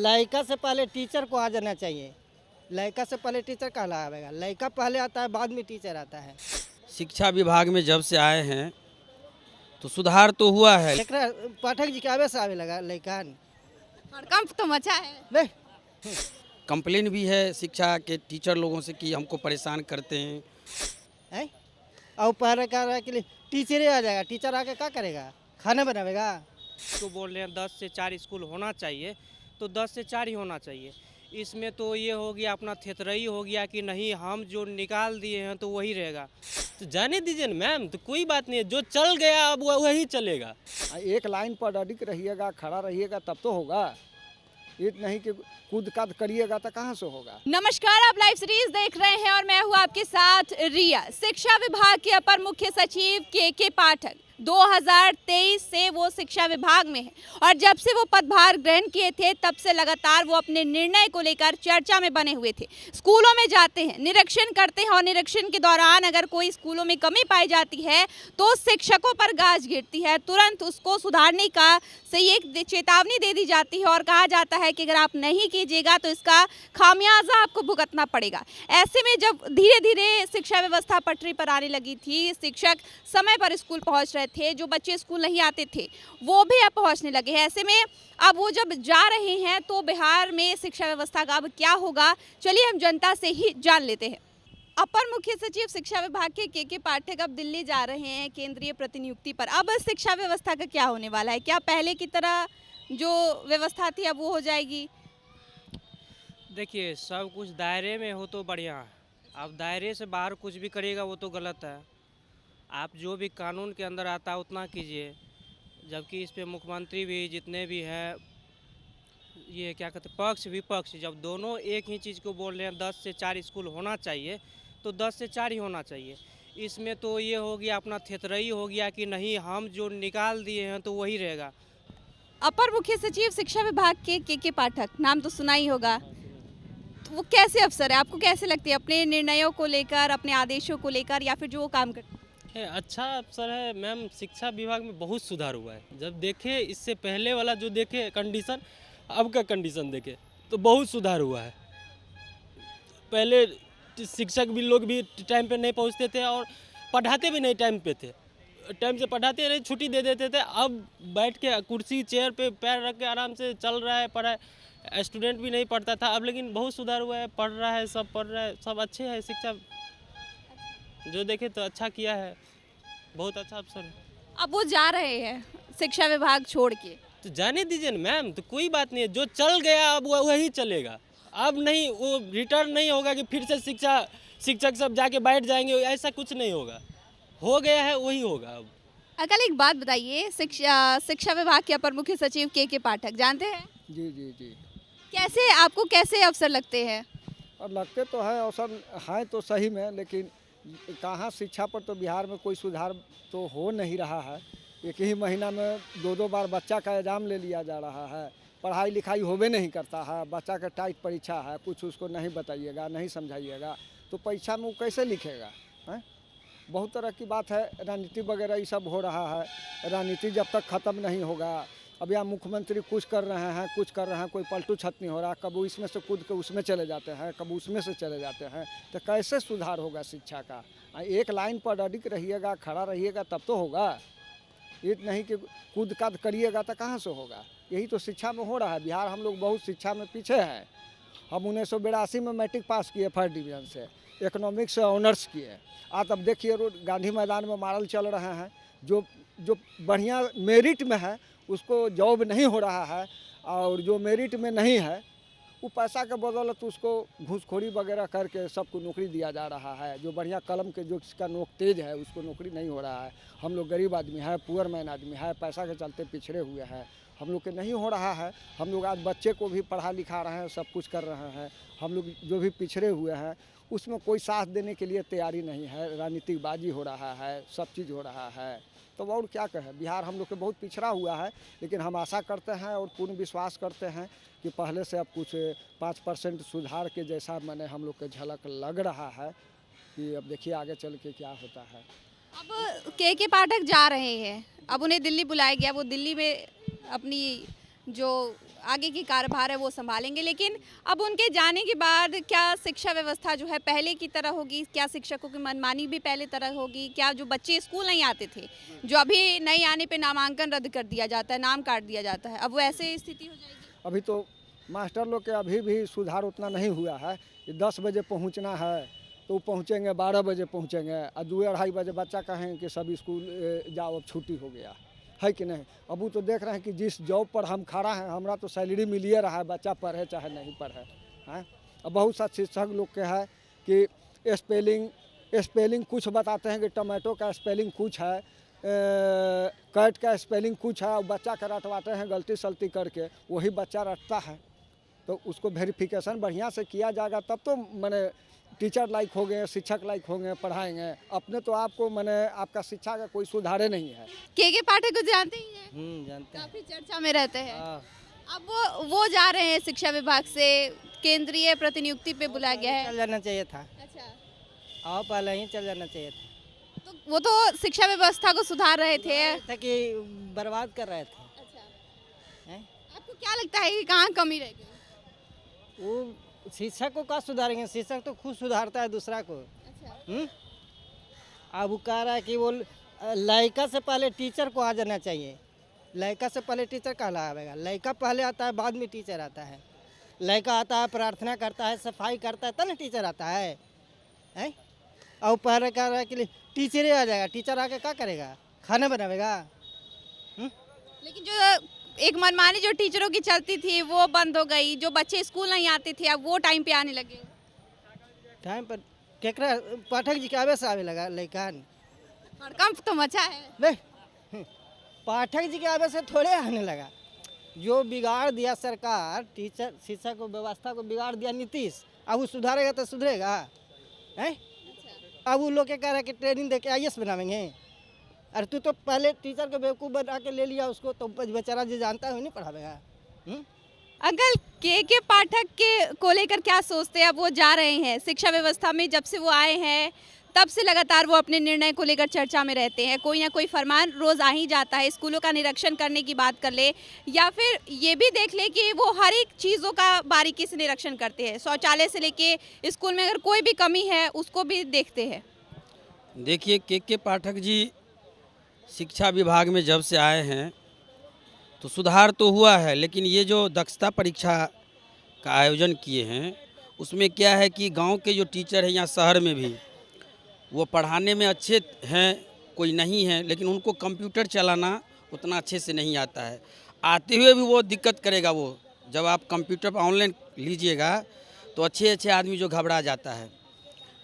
लड़का से पहले टीचर को आ जाना चाहिए। लड़का से पहले टीचर कहलाएगा, लड़का पहले आता है बाद में टीचर आता है। शिक्षा विभाग में जब से आए हैं तो सुधार तो हुआ है। एकरा पाठक जी के आवे से आवे लगा लड़का हड़कंप तो मचा है। नहीं कंप्लेन भी है शिक्षा के टीचर लोगों से कि हमको परेशान करते हैं। है और पहले कह रहा है कि टीचर ही आ जाएगा, टीचर आके क्या करेगा, खाना बनावेगा। तो बोल रहे हैं 10 से 4 स्कूल होना चाहिए, तो 10 से 4 ही होना चाहिए। इसमें तो ये हो गया अपना थेतरई हो गया कि नहीं हम जो निकाल दिए हैं तो वही रहेगा। तो जाने दीजिए ना मैम, तो कोई बात नहीं है, जो चल गया अब वही चलेगा। एक लाइन पर अडिग रहिएगा, खड़ा रहिएगा तब तो होगा। ये नहीं कि कूद काद करिएगा तो कहाँ से होगा। नमस्कार, आप लाइव सीरीज देख रहे हैं और मैं हूँ आपके साथ रिया। शिक्षा विभाग के अपर मुख्य सचिव के पाठक 2023 से वो शिक्षा विभाग में है और जब से वो पदभार ग्रहण किए थे तब से लगातार वो अपने निर्णय को लेकर चर्चा में बने हुए थे। स्कूलों में जाते हैं, निरीक्षण करते हैं और निरीक्षण के दौरान अगर कोई स्कूलों में कमी पाई जाती है तो शिक्षकों पर गाज गिरती है, तुरंत उसको सुधारने का सही एक चेतावनी दे दी जाती है और कहा जाता है कि अगर आप नहीं कीजिएगा तो इसका खामियाजा आपको भुगतना पड़ेगा। ऐसे में जब धीरे धीरे शिक्षा व्यवस्था पटरी पर आने लगी थी, शिक्षक समय पर स्कूल पहुंच रहे थे, जो बच्चे स्कूल नहीं आते थे वो भी अब पहुंचने लगे हैं। ऐसे में अब वो जब जा रहे हैं तो बिहार में शिक्षा व्यवस्था का अब क्या होगा, चलिए हम जनता से ही जान लेते हैं। अपर मुख्य सचिव शिक्षा विभाग के पाठक अब दिल्ली जा रहे हैं केंद्रीय प्रतिनियुक्ति पर। अब शिक्षा व्यवस्था का क्या होने वाला है? क्या पहले की तरह जो व्यवस्था थी अब वो हो जाएगी? देखिए, सब कुछ दायरे में हो तो बढ़िया है। अब दायरे से बाहर कुछ भी करेगा वो तो गलत है। आप जो भी कानून के अंदर आता है उतना कीजिए, जबकि इस पे मुख्यमंत्री भी जितने भी हैं, ये क्या कहते हैं, पक्ष विपक्ष, जब दोनों एक ही चीज़ को बोल रहे हैं 10 से 4 स्कूल होना चाहिए तो 10 से 4 ही होना चाहिए। इसमें तो ये हो गया अपना थेतरई हो गया कि नहीं हम जो निकाल दिए हैं तो वही रहेगा। अपर मुख्य सचिव शिक्षा विभाग के पाठक, नाम तो सुना ही होगा, तो वो कैसे अफसर है? आपको कैसे लगती है अपने निर्णयों को लेकर, अपने आदेशों को लेकर, या फिर जो वो काम करते है? अच्छा अफसर है मैम। शिक्षा विभाग में बहुत सुधार हुआ है। जब देखे इससे पहले वाला जो देखे कंडीशन, अब का कंडीशन देखे तो बहुत सुधार हुआ है। पहले शिक्षक भी लोग भी टाइम पे नहीं पहुंचते थे और पढ़ाते भी नहीं टाइम पे थे, टाइम से पढ़ाते नहीं, छुट्टी दे देते थे। अब बैठ के कुर्सी चेयर पे पैर रख के आराम से चल रहा है पढ़ाई। स्टूडेंट भी नहीं पढ़ता था, अब लेकिन बहुत सुधार हुआ है, पढ़ रहा है, सब पढ़ रहा है, सब अच्छे है। शिक्षा जो देखे तो अच्छा किया है, बहुत अच्छा अफसर है। अब वो जा रहे हैं शिक्षा विभाग छोड़ के? तो जाने दीजिए ना मैम, तो कोई बात नहीं है, जो चल गया अब वही चलेगा। अब नहीं वो रिटर्न नहीं होगा कि फिर से शिक्षक सब जाके बैठ जाएंगे, ऐसा कुछ नहीं होगा। हो गया है वही होगा अब। अकल एक बात बताइए, शिक्षा विभाग के अपर मुख्य सचिव के पाठक जानते हैं? जी जी जी। कैसे आपको कैसे अफसर लगते हैं? और लगते तो है अवसर हैं तो सही में, लेकिन कहाँ शिक्षा पर तो बिहार में कोई सुधार तो हो नहीं रहा है। एक ही महीना में 2-2 बार बच्चा का एग्जाम ले लिया जा रहा है, पढ़ाई लिखाई होबे नहीं करता है, बच्चा का टाइट परीक्षा है, कुछ उसको नहीं बताइएगा, नहीं समझाइएगा तो परीक्षा में वो कैसे लिखेगा? हैं? बहुत तरह की बात है, राजनीति वगैरह ये सब हो रहा है। राजनीति जब तक ख़त्म नहीं होगा, अब यहाँ मुख्यमंत्री कुछ कर रहे हैं, कुछ कर रहे हैं, कोई पलटू छत नहीं हो रहा, कब वो इसमें से कूद के उसमें चले जाते हैं, कब उसमें से चले जाते हैं, तो कैसे सुधार होगा शिक्षा का? एक लाइन पर अडिग रहिएगा, खड़ा रहिएगा तब तो होगा। ये नहीं कि कूद काद करिएगा तो कहाँ से होगा। यही तो शिक्षा में हो रहा है। बिहार हम लोग बहुत शिक्षा में पीछे हैं। हम 1982 में मैट्रिक पास किए फर्स्ट डिवीज़न से, इकोनॉमिक्स से ऑनर्स किए। आज अब देखिए रोड गांधी मैदान में मारल चल रहे हैं, जो बढ़िया मेरिट में है उसको जॉब नहीं हो रहा है, और जो मेरिट में नहीं है वो पैसा के बदौलत उसको घूसखोरी वगैरह करके सबको नौकरी दिया जा रहा है। जो बढ़िया कलम के जो जिसका नोक तेज है उसको नौकरी नहीं हो रहा है। हम लोग गरीब आदमी है, पुअर मैन आदमी है, पैसा के चलते पिछड़े हुए हैं, हम लोग के नहीं हो रहा है। हम लोग आज बच्चे को भी पढ़ा लिखा रहे हैं, सब कुछ कर रहे हैं। हम लोग जो भी पिछड़े हुए हैं उसमें कोई साथ देने के लिए तैयारी नहीं है। राजनीतिकबाजी हो रहा है, सब चीज़ हो रहा है, तो और क्या कहें। बिहार हम लोग के बहुत पिछड़ा हुआ है, लेकिन हम आशा करते हैं और पूर्ण विश्वास करते हैं कि पहले से अब कुछ 5% सुधार के जैसा मैंने हम लोग के झलक लग रहा है कि अब देखिए आगे चल के क्या होता है। अब के पाठक जा रहे हैं, अब उन्हें दिल्ली बुलाया गया, वो दिल्ली में अपनी जो आगे की कार्यभार है वो संभालेंगे। लेकिन अब उनके जाने के बाद क्या शिक्षा व्यवस्था जो है पहले की तरह होगी? क्या शिक्षकों की मनमानी भी पहले तरह होगी? क्या जो बच्चे स्कूल नहीं आते थे, जो अभी नहीं आने पे नामांकन रद्द कर दिया जाता है, नाम काट दिया जाता है, अब वैसे स्थिति हो जाएगी? अभी तो मास्टर लोग के अभी भी सुधार उतना नहीं हुआ है। 10 बजे पहुंचना है तो पहुंचेंगे 12 बजे पहुंचेंगे, और 2-2:30 बजे बच्चा कहेंगे कि सब स्कूल जाओ अब छुट्टी हो गया है कि नहीं। अब वो तो देख रहे हैं कि जिस जॉब पर हम खड़ा हैं हमरा तो सैलरी मिलिए रहा है, बच्चा पढ़े चाहे नहीं पढ़े हैं। अब बहुत सा शिक्षक लोग के है कि स्पेलिंग कुछ बताते हैं कि टमाटो का स्पेलिंग कुछ है, कैट का स्पेलिंग कुछ है, और बच्चा का रटवाते हैं गलती सलती करके, वही बच्चा रटता है। तो उसको वेरिफिकेशन बढ़िया से किया जाएगा तब तो मैंने टीचर लाइक हो गए, शिक्षक लाइक होंगे, पढ़ाएंगे। अपने तो आपको मैंने आपका शिक्षा का कोई सुधारे नहीं है। के पाठक को जानते ही हैं, जानते हैं। काफी चर्चा में रहते हैं। हाँ। अब वो जा रहे हैं शिक्षा विभाग से, केंद्रीय प्रतिनियुक्ति पे बुलाया गया है। चल जाना चाहिए था, अच्छा, आओ पहले ही चल जाना चाहिए था। तो वो तो शिक्षा व्यवस्था को सुधार रहे थे। था कि बर्बाद कर रहे थे। अच्छा, हैं? आपको क्या लगता है कि कहाँ कमी रह गई? वो शिक्षक को क्या सुधारेंगे? शिक्षक तो खुद सुधारता है दूसरा को। अच्छा, अब वो कह रहा है कि वो लड़का से पहले टीचर को आ जाना चाहिए। लड़का से पहले टीचर कहलाएगा। लड़का पहले आता है, बाद में टीचर आता है। लड़का आता है, प्रार्थना करता है, सफाई करता है, तब ना टीचर आता है, हैं? और पहले कह रहा है कि टीचर ही आ जाएगा। टीचर आके क्या करेगा? खाना बनावेगा? लेकिन जो एक मनमानी जो टीचरों की चलती थी वो बंद हो गई। जो बच्चे स्कूल नहीं आते थे अब वो टाइम पे आने लगे। टाइम पर केकरा पाठक जी के आवे से आवे लगा लड़कान? हड़कंप तो मचा है। नहीं, पाठक जी के आवे से थोड़े आने लगा। जो बिगाड़ दिया सरकार, टीचर शिक्षा को व्यवस्था को बिगाड़ दिया नीतीश, अब वो सुधारेगा तो सुधरेगा, हैं? अब वो लोग क्या कह रहे हैं कि ट्रेनिंग देके IAS बनावेंगे। अरे तू तो पहले टीचर को बेवकूफ़ बना के ले लिया उसको, तो बेचारा जो जानता है वो नहीं पढ़ावेगा। अंकल, के पाठक के को लेकर क्या सोचते हैं? अब वो जा रहे हैं शिक्षा व्यवस्था में, जब से वो आए हैं तब से लगातार वो अपने निर्णय को लेकर चर्चा में रहते हैं। कोई ना कोई फरमान रोज आ ही जाता है। स्कूलों का निरीक्षण करने की बात कर ले या फिर ये भी देख ले कि वो हर एक चीज़ों का बारीकी से निरीक्षण करते हैं। शौचालय से लेके स्कूल में अगर कोई भी कमी है उसको भी देखते हैं। देखिए, के पाठक जी शिक्षा विभाग में जब से आए हैं तो सुधार तो हुआ है, लेकिन ये जो दक्षता परीक्षा का आयोजन किए हैं उसमें क्या है कि गांव के जो टीचर हैं या शहर में भी वो पढ़ाने में अच्छे हैं, कोई नहीं है, लेकिन उनको कंप्यूटर चलाना उतना अच्छे से नहीं आता है। आते हुए भी वो दिक्कत करेगा। वो जब आप कंप्यूटर पर ऑनलाइन लीजिएगा तो अच्छे आदमी जो घबरा जाता है।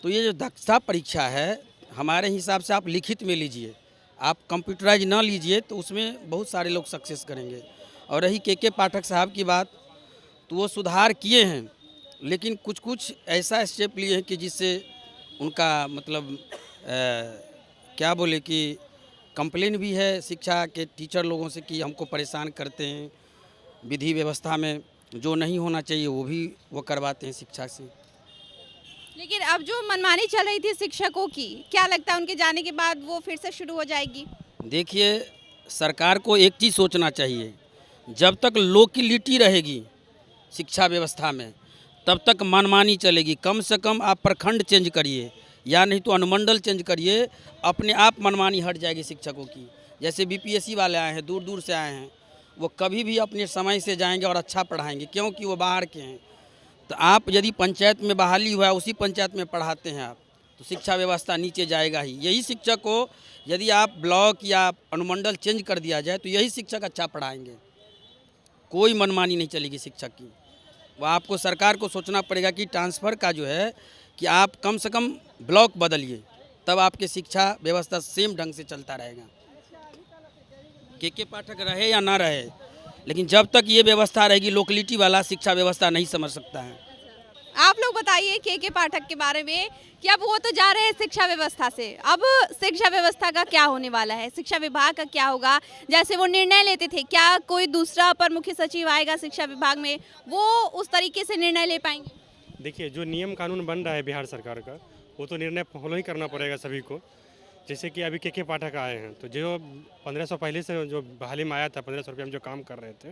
तो ये जो दक्षता परीक्षा है हमारे हिसाब से आप लिखित में लीजिए, आप कंप्यूटराइज ना लीजिए तो उसमें बहुत सारे लोग सक्सेस करेंगे। और रही के पाठक साहब की बात, तो वो सुधार किए हैं, लेकिन कुछ ऐसा स्टेप लिए हैं कि जिससे उनका मतलब क्या बोले कि कंप्लेन भी है शिक्षा के टीचर लोगों से कि हमको परेशान करते हैं, विधि व्यवस्था में जो नहीं होना चाहिए वो करवाते हैं शिक्षा से। लेकिन अब जो मनमानी चल रही थी शिक्षकों की, क्या लगता है उनके जाने के बाद वो फिर से शुरू हो जाएगी? देखिए, सरकार को एक चीज़ सोचना चाहिए, जब तक लोकलिटी रहेगी शिक्षा व्यवस्था में तब तक मनमानी चलेगी। कम से कम आप प्रखंड चेंज करिए या नहीं तो अनुमंडल चेंज करिए, अपने आप मनमानी हट जाएगी शिक्षकों की। जैसे BPSC वाले आए हैं, दूर दूर से आए हैं, वो कभी भी अपने समय से जाएंगे और अच्छा पढ़ाएंगे, क्योंकि वो बाहर के हैं। तो आप यदि पंचायत में बहाली हुआ है उसी पंचायत में पढ़ाते हैं आप, तो शिक्षा व्यवस्था नीचे जाएगा ही। यही शिक्षक को यदि आप ब्लॉक या अनुमंडल चेंज कर दिया जाए तो यही शिक्षक अच्छा पढ़ाएंगे। कोई मनमानी नहीं चलेगी शिक्षक की। वो आपको सरकार को सोचना पड़ेगा कि ट्रांसफ़र का जो है कि आप कम से कम ब्लॉक बदलिए, तब आपके शिक्षा व्यवस्था सेम ढंग से चलता रहेगा। के पाठक रहे या ना रहे, लेकिन जब तक ये व्यवस्था रहेगी लोकलिटी वाला, शिक्षा व्यवस्था नहीं समझ सकता है। आप लोग बताइए के पाठक के बारे में कि अब वो तो जा रहे हैं शिक्षा व्यवस्था से, अब शिक्षा व्यवस्था का क्या होने वाला है, शिक्षा विभाग का क्या होगा? जैसे वो निर्णय लेते थे, क्या कोई दूसरा अपर मुख्य सचिव आएगा शिक्षा विभाग में, वो उस तरीके से निर्णय ले पाएंगे? देखिए, जो नियम कानून बन रहा है बिहार सरकार का, वो तो निर्णय फॉलो ही करना पड़ेगा सभी को। जैसे कि अभी के पाठक आए हैं, तो जो 1500 पहले से जो बहाली में आया था, 1500 रुपये में जो काम कर रहे थे,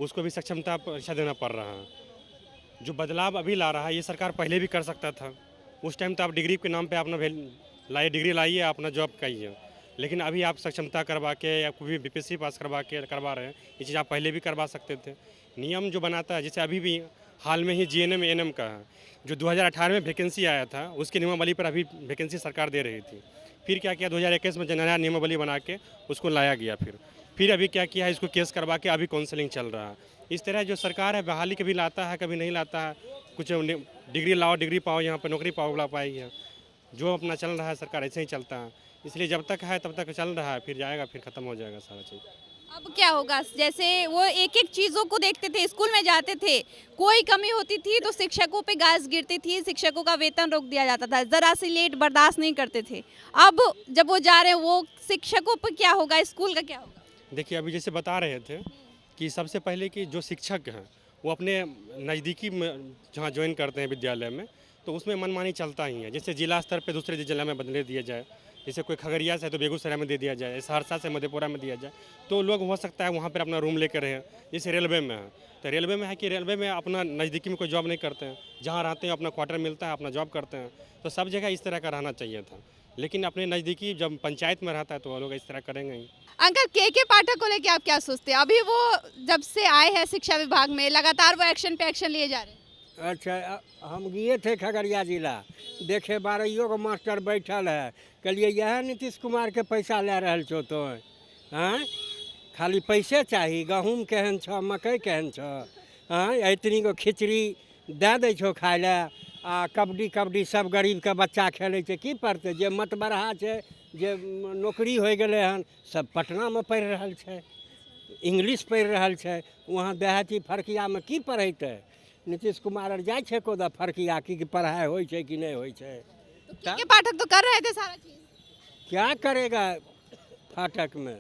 उसको भी सक्षमता परीक्षा देना पड़ रहा है। जो बदलाव अभी ला रहा है ये सरकार पहले भी कर सकता था। उस टाइम तो आप डिग्री के नाम पे अपना लाइए, डिग्री लाइए, अपना जॉब करिए। लेकिन अभी आप सक्षमता करवा के या कोई भी बीपीएससी पास करवा रहे हैं, ये चीज़ आप पहले भी करवा सकते थे। नियम जो बनाता है, जैसे अभी भी हाल में ही जीएनएम एएनएम का है, जो 2018 में वैकेंसी आया था, उसके नियमावली पर अभी वैकेंसी सरकार दे रही थी। फिर क्या किया, 2021 में नया नियमावली बना के उसको लाया गया। फिर अभी क्या किया है, इसको केस करवा के अभी काउंसलिंग चल रहा है। इस तरह जो सरकार है बहाली कभी लाता है, कभी नहीं लाता है। कुछ डिग्री लाओ, डिग्री पाओ, यहाँ पर नौकरी पाओ, ला पाई है। जो अपना चल रहा है सरकार ऐसे ही चलता है। इसलिए जब तक है तब तक चल रहा है, फिर जाएगा, फिर ख़त्म हो जाएगा सारा चीज़। अब क्या होगा, जैसे वो एक एक चीज़ों को देखते थे, स्कूल में जाते थे, कोई कमी होती थी तो शिक्षकों पे गाज गिरती थी, शिक्षकों का वेतन रोक दिया जाता था, ज़रा सी लेट बर्दाश्त नहीं करते थे। अब जब वो जा रहे हैं, वो शिक्षकों पर क्या होगा, स्कूल का क्या होगा? देखिए अभी जैसे बता रहे थे कि सबसे पहले कि जो शिक्षक हैं वो अपने नज़दीकी में जहाँ ज्वाइन करते हैं विद्यालय में, तो उसमें मनमानी चलता ही है। जैसे जिला स्तर पे दूसरे जिला में बदले दिया जाए, जैसे कोई खगड़िया से है तो बेगूसराय में दे दिया जाए, सहरसा से मधेपुरा में दिया जाए, तो लोग हो सकता है वहाँ पर अपना रूम लेकर रहें। जैसे रेलवे में है, तो रेलवे में है कि रेलवे में अपना नज़दीकी में कोई जॉब नहीं करते हैं, जहाँ रहते हैं अपना क्वार्टर मिलता है, अपना जॉब करते हैं। तो सब जगह इस तरह का रहना चाहिए था, लेकिन अपने नज़दीकी जब पंचायत में रहता है तो वो लोग इस तरह करेंगे ही। अंकल, के पाठक को लेके आप क्या सोचते हैं? अभी वो जब से आए हैं शिक्षा विभाग में, लगातार वो एक्शन पे एक्शन लिए जा रहे हैं। अच्छा, हम गए थे खगड़िया जिला, देखे 12 गो मास्टर बैठल है, कहलिए यह नीतीश कुमार के पैसा ले रहल छो तो, हाँ खाली पैसे चाही, गहूँम केहन छो, मकई केहन छो, हाँ इतनी गो खिचड़ी दे दै छो खाय ले, आ कबड्डी सब गरीब के बच्चा खेलै छै, की पढ़तै? जे मतबरहा छै, जे नौकरी हो गेलै हन, सब पटना में पढ़ि रहल छै, इंग्लिश पढ़ि रहल छै, वहाँ देहाती फरकियामे की पढ़ेतै? नीतीश कुमार जाइ छै कोदा फरकिया की पढ़ाई होइ छै कि नहीं होइ छै? के पाठक तो कर रहे थे सारा चीज। क्या करेगा फाटक में?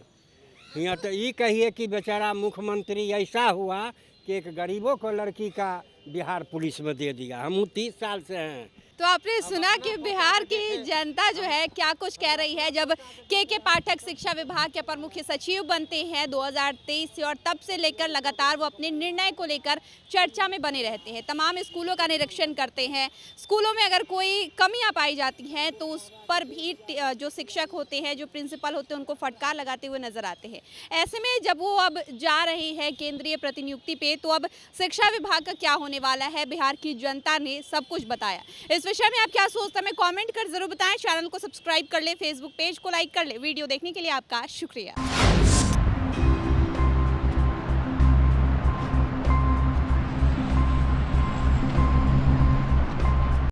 यहाँ तो ये कहिए कि बेचारा मुख्यमंत्री ऐसा हुआ कि एक गरीबों को लड़की का बिहार पुलिस में दे दिया। हम 30 साल से हैं। तो आपने सुना कि बिहार की जनता जो है क्या कुछ कह रही है। जब के पाठक शिक्षा विभाग के अपर मुख्य सचिव बनते हैं 2023 से, और तब से लेकर लगातार वो अपने निर्णय को लेकर चर्चा में बने रहते हैं, तमाम स्कूलों का निरीक्षण करते हैं। स्कूलों में अगर कोई कमियां पाई जाती हैं तो उस पर भी जो शिक्षक होते हैं, जो प्रिंसिपल होते हैं, उनको फटकार लगाते हुए नजर आते हैं। ऐसे में जब वो अब जा रहे हैं केंद्रीय प्रतिनियुक्ति पे, तो अब शिक्षा विभाग का क्या होने वाला है, बिहार की जनता ने सब कुछ बताया। इस विषय में आप क्या सोचते हैं, कमेंट कर जरूर बताएं। चैनल को सब्सक्राइब कर ले, फेसबुक पेज को लाइक कर ले। वीडियो देखने के लिए आपका शुक्रिया।